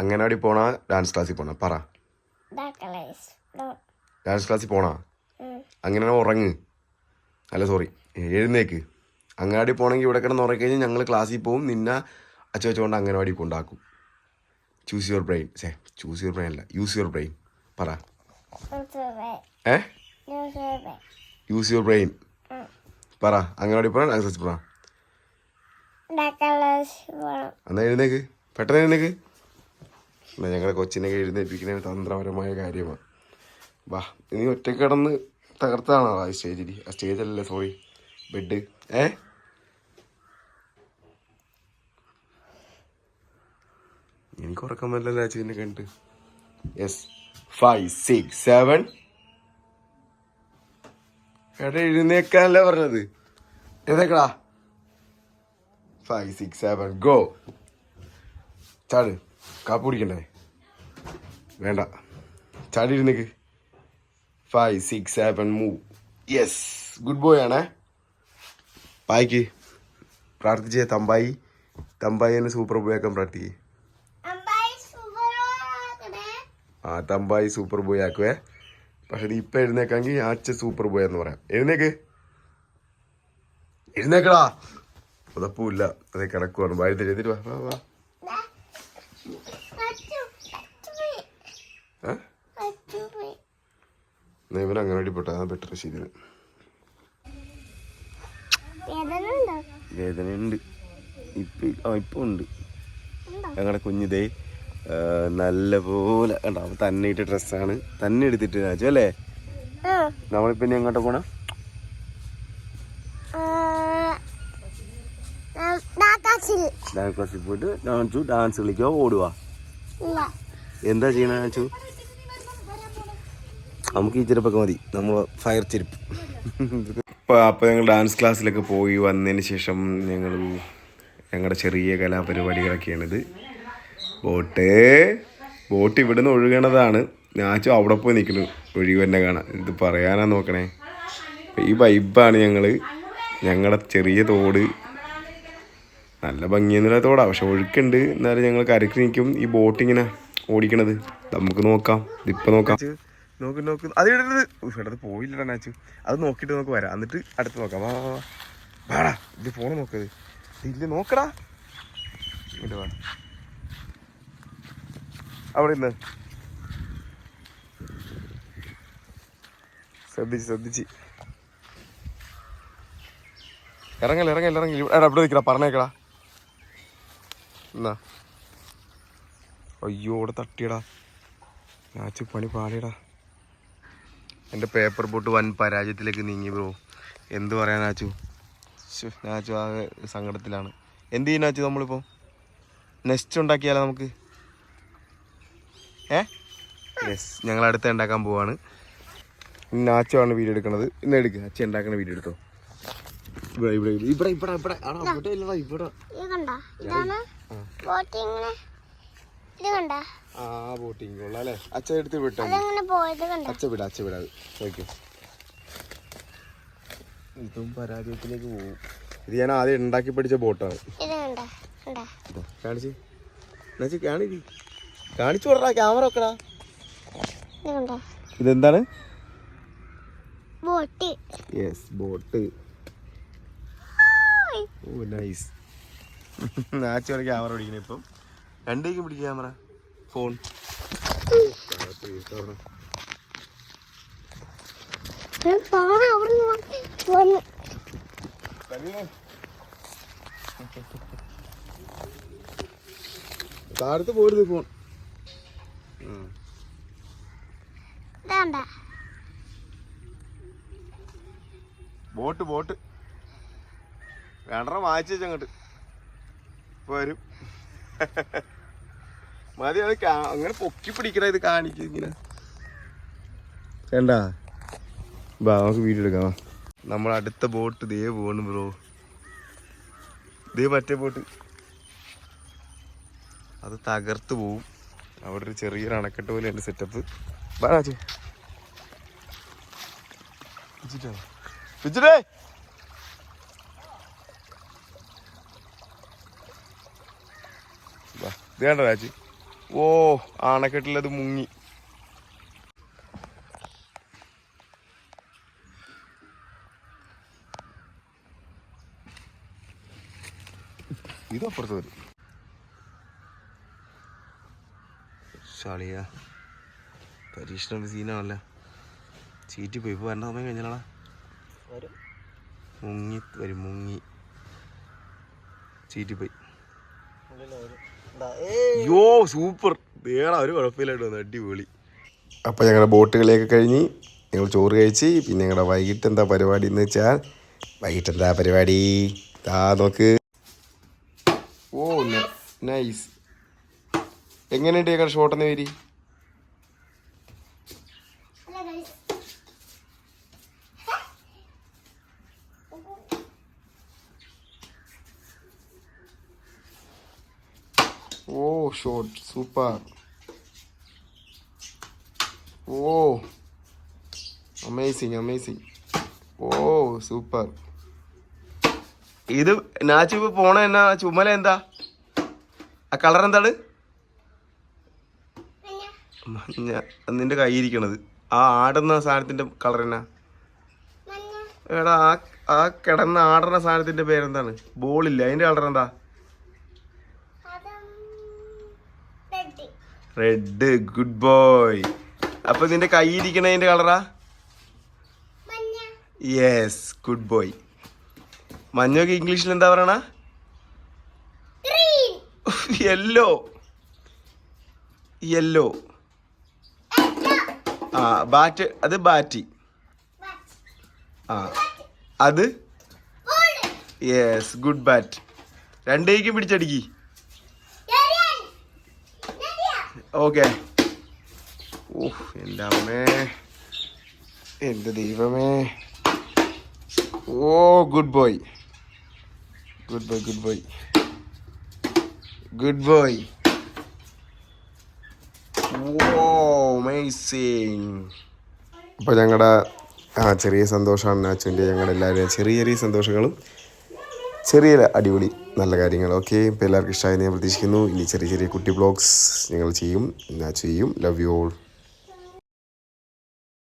അങ്ങനവാടി പോണ ഡാൻസ് ക്ലാസ്സിൽ പോണ പറ. ഡാൻസ് ക്ലാസ്സിൽ പോണ അങ്ങനെ ഉറങ്ങ്. അല്ല സോറി, എഴുന്നേക്ക്. അങ്ങനവാടി പോകണമെങ്കിൽ ഇവിടെ കിടന്ന് ഉറങ്ങിക്കഴിഞ്ഞാൽ ഞങ്ങൾ ക്ലാസ്സിൽ പോവും. നിന്നെ അച്ഛ വെച്ചുകൊണ്ട് അങ്ങനവാടി കൊണ്ടാക്കും. Choose your brain. Choose your brain അല്ല, യൂസ് യുവർ ബ്രെയിൻ. പറ. യൂസ് യുവർ ബ്രെയിൻ പറ. അങ്ങനവാടി പോണ ഡാൻസ് ക്ലാസ്സിൽ പോണ. എന്നാ എഴുന്നേക്ക്, പെട്ടെന്ന് എഴുന്നേക്ക്. എന്നാ ഞങ്ങളുടെ കൊച്ചിനെ എഴുന്നേൽപ്പിക്കുന്ന തന്ത്രപരമായ കാര്യമാണ്. വാ, നീ ഒറ്റയ്ക്ക് കിടന്ന് തകർത്താണോ ആ സ്റ്റേജിൽ? ആ സ്റ്റേജല്ലേ, സോറി, ബെഡ്. എനിക്ക് ഉറക്കം പറ്റില്ല അച്ഛനെ കണ്ടിട്ട്. യെസ്, 5 6 7. എടാ എഴുന്നേക്കാനല്ലേ പറഞ്ഞത്, എഴുന്നേക്കടാ. 5 6 7 ഗോ. ചാട്. കാപ്പ് കുടിക്കണ്ടേ? വേണ്ട, ചാടി ഇരുന്നേക്ക്. 5 6 7 മൂവ്. യെസ്, ഗുഡ് ബോയ് ആണേ. പായ്ക്ക് പ്രാർത്ഥിച്ചേ. തമ്പായിനെ സൂപ്പർ ബോയ് ആക്കാൻ പ്രാർത്ഥിക്കേ. ആ, തമ്പായി സൂപ്പർ ബോയ് ആക്കുവേ. പക്ഷെ നീ ഇപ്പം എഴുന്നേക്കാമെങ്കിൽ അച്ഛൻ സൂപ്പർ ബോയ് എന്ന് പറയാം. എഴുന്നേക്കടാ. പുതപ്പൂല്ല, അതേ കിടക്കുവാണ്. വാരി തരുന്നിട്ട് വാ വാ. ഇവൻ അങ്ങനെ വേണ്ടി പോട്ടെ, അതാ ബെറ്റർ. ശരി, വേദനയുണ്ട് ഇപ്പം ഉണ്ട്. ഞങ്ങളുടെ കുഞ്ഞിതേ നല്ല പോലെ ഉണ്ടാവും. തന്നെ ഇട്ട ഡ്രസ്സാണ്, തന്നെ എടുത്തിട്ട് രാജു അല്ലേ. നമ്മളിപ്പോ ഇനി എങ്ങോട്ടാ പോണ? ഡാൻസ് ക്ലാസ്സിൽ പോയിട്ട് ഡാൻസ് കളിക്കോ ഓടുവാ? എന്താ ചെയ്യണ രാജു? നമുക്ക് ഈ ചെരുപ്പൊക്കെ മതി, നമ്മൾ ഫയർ ചെരുപ്പ്. അപ്പോൾ ഞങ്ങൾ ഡാൻസ് ക്ലാസ്സിലൊക്കെ പോയി വന്നതിന് ശേഷം ഞങ്ങളുടെ ചെറിയ കലാപരിപാടികളൊക്കെയാണിത്. ബോട്ട് ഇവിടുന്ന് ഒഴുകണതാണ്. ഞാച്ചു അവിടെ പോയി നിൽക്കുന്നു, ഒഴുകി തന്നെ കാണാം. ഇത് പറയാനാ നോക്കണേ. ഈ വൈബാണ് ഞങ്ങളുടെ ചെറിയ തോട്. നല്ല ഭംഗിയൊന്നുമില്ല തോടാ, പക്ഷെ ഒഴുക്കുണ്ട്. എന്നാലും ഞങ്ങൾ കരക്ക് നിൽക്കും ഈ ബോട്ടിങ്ങനെ ഓടിക്കണത്. നമുക്ക് നോക്കാം, ഇതിപ്പോൾ നോക്കാം. നോക്ക് അത് ഇടരുത്. ഇടത് പോയില്ലടാ നാച്ചു. അത് നോക്കിയിട്ട് നമുക്ക് വരാം, എന്നിട്ട് അടുത്ത് നോക്കാം. വാടാ, ഇത് ഫോണ് നോക്കത് ഇല്ല, നോക്കടാ. ഇല്ല, വാ അവിടെ ഇന്ന്. ശ്രദ്ധിച്ച് ഇറങ്ങല്ല. എടാ അവിടെ നിൽക്കടാ, പറഞ്ഞേക്കടാ. എന്നാ അയ്യോ, ഇവിടെ തട്ടിയടാ നാച്ചു, പണി പാടിയടാ. എൻ്റെ പേപ്പർ ബോട്ട് വൻ പരാജയത്തിലേക്ക് നീങ്ങി ബ്രോ. എന്ത് പറയാൻ നാച്ചു ആകെ സങ്കടത്തിലാണ്. എന്ത് ചെയ്യും നാച്ചു? നമ്മളിപ്പോൾ നെക്സ്റ്റ് ഉണ്ടാക്കിയാലോ നമുക്ക്? യെസ്, ഞങ്ങൾ അടുത്ത് ഉണ്ടാക്കാൻ പോവാണ്. നാച്ചു ആണ് വീഡിയോ എടുക്കണത്. ഇന്ന് എടുക്കുക, അച്ഛൻ ഉണ്ടാക്കുന്ന വീഡിയോ എടുത്തോ. ബോട്ടിങ് കൊള്ളാം അല്ലേ? അച്ഛൻ എടുത്ത് വിട്ടോ. അച്ഛ വിടാത് ഓക്കെ. ഇതും പരാജയത്തിലേക്ക് പോകും. ഇത് ഞാൻ ആദ്യം ഉണ്ടാക്കി പഠിച്ച ബോട്ടാണ്. കാണിച്ചു കൊടുടാ, ക്യാമറ വെക്കടാ. ഇതെന്താണ്? Yes, boat. Oh nice. Natural camera പിടിക്കണേ. ഇപ്പം രണ്ടേക്കും പിടിക്കുക ക്യാമറ, ഫോൺ. താഴത്ത് പോരുത് ഫോൺ. ബോട്ട് വേണ്ട, വായിച്ചു അങ്ങോട്ട് വരും. മതി, അത് അങ്ങനെ പൊക്കി പിടിക്കണ. ഇത് കാണിക്കും ഇങ്ങനെ. വേണ്ടാ, ബാ നമുക്ക് വീഡിയോ എടുക്കാം. നമ്മൾ അടുത്ത ബോട്ട് ദേ പോകണം ബ്രോ. ദേ മറ്റേ ബോട്ട്, അത് തകർത്ത് പോവും. അവിടെ ഒരു ചെറിയൊരു അണക്കെട്ട് പോലെ ഉണ്ട് സെറ്റപ്പ്. ബാച്ചേ പിച്ചിട്ടേ. ഇത് കണ്ടോ രാജി? ഓ അണക്കെട്ടിലത് മുങ്ങി. ഇതപ്പുറത്ത് വരും. ചളിയാ പരീക്ഷണ സീനാണല്ല. ചീറ്റി പോയി. ഇപ്പോൾ വരേണ്ട സമയം കഴിഞ്ഞാലാ മുങ്ങി ചീറ്റിപ്പോയി. യോ സൂപ്പർ. വേണ ഒരു കുഴപ്പമില്ലായിട്ട് വന്നു. അടിപൊളി. അപ്പോൾ ഞങ്ങളുടെ ബോട്ട് കളിയൊക്കെ കഴിഞ്ഞ് ഞങ്ങൾ ചോറ് കഴിച്ച്. പിന്നെ ഞങ്ങളുടെ വൈകിട്ട് എന്താ പരിപാടി എന്ന് വെച്ചാൽ, വൈകിട്ട് എന്താ പരിപാടി നോക്ക്. ഓ നൈസ്. എങ്ങനെയുണ്ട് ഞങ്ങളുടെ ഷോട്ടെന്ന് പേര്? ഓ ഷോട്ട് സൂപ്പർ. ഓ അമേസിങ്. ഓ സൂപ്പർ. ഇത് നാച്ചു ഇപ്പൊ പോണ എന്നാ ചുമല എന്താ? ആ കളർ എന്താണ്? മഞ്ഞ. നിന്റെ കയ്യിരിക്കണത് ആ ആടുന്ന സാധനത്തിന്റെ കളർ എന്നാ? എടാ ആ കിടന്ന ആടുന്ന സാധനത്തിന്റെ പേരെന്താണ്? ബോളില്ല, അതിന്റെ കളർ എന്താ? റെഡ്. Good boy. അപ്പൊ നിന്റെ കയ്യിരിക്കണതിന്റെ കളറാ? Yes, good boy. മഞ്ഞൊക്കെ ഇംഗ്ലീഷിൽ എന്താ പറയണ? യെല്ലോ. ആ ബാറ്റ്. അത് ബാറ്റി. ആ അത് യെസ്, ഗുഡ് ബാറ്റ്. രണ്ടേക്കും പിടിച്ചടിക്കി. ഓക്കെ. ഓഹ് എൻ്റെ അമ്മേ, എൻ്റെ ദൈവമേ. ഓ ഗുഡ് ബോയ്. ഓ അമേസിങ്. അപ്പോൾ ഞങ്ങളുടെ ചെറിയ സന്തോഷമാണ് നാച്ചുവിൻ്റെ. ഞങ്ങളുടെ എല്ലാവരും ചെറിയ സന്തോഷങ്ങളും ചെറിയ അടിപൊളി നല്ല കാര്യങ്ങൾ. ഓക്കെ, ഇപ്പോൾ എല്ലാവർക്കും ഇഷ്ടമായി ഞാൻ പ്രതീക്ഷിക്കുന്നു. ഇനി ചെറിയ കുട്ടി വ്ളോഗ്സ് ഞങ്ങൾ ചെയ്യും. നാച്ചു ചെയ്യും. Love you all.